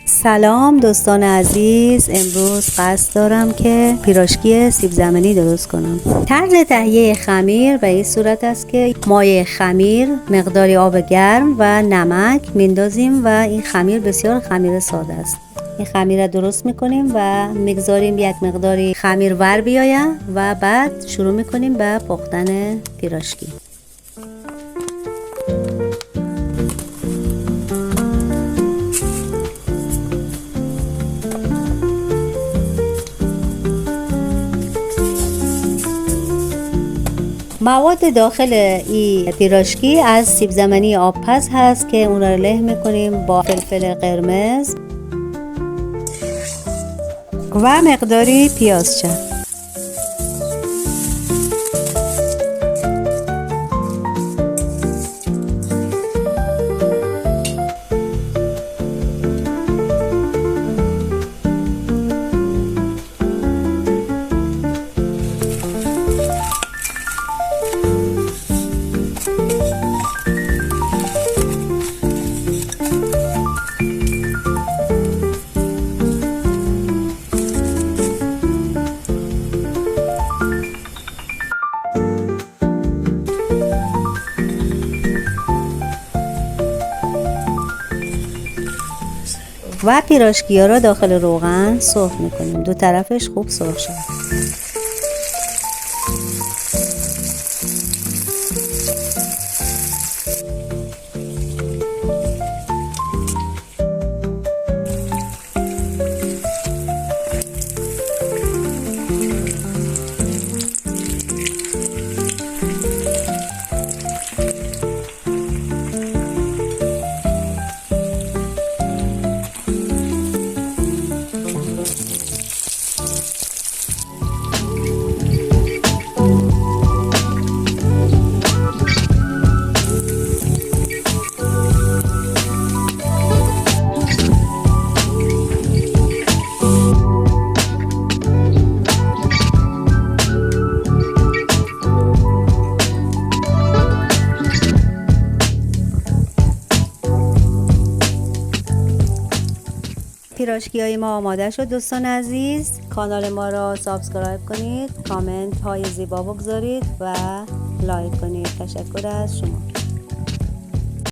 سلام دوستان عزیز، امروز قصد دارم که پیراشکی سیب زمینی درست کنم. طرز تهیه خمیر به این صورت است که مایع خمیر، مقداری آب گرم و نمک میندازیم و این خمیر بسیار خمیر ساده است. این خمیر را درست میکنیم و میگذاریم یک مقداری خمیر ور بیاید و بعد شروع میکنیم به پختن پیراشکی. مواد داخل این پیراشکی از سیب زمینی آبپز هست که اون رو له میکنیم با فلفل قرمز و مقداری پیاز چند. و پیراشکی ها را داخل روغن سرخ میکنیم، دو طرفش خوب سرخ شد. پیراشکی های ما آماده شد دوستان عزیز. کانال ما را سابسکرایب کنید، کامنت های زیبا بگذارید و لایک کنید. تشکر از شما.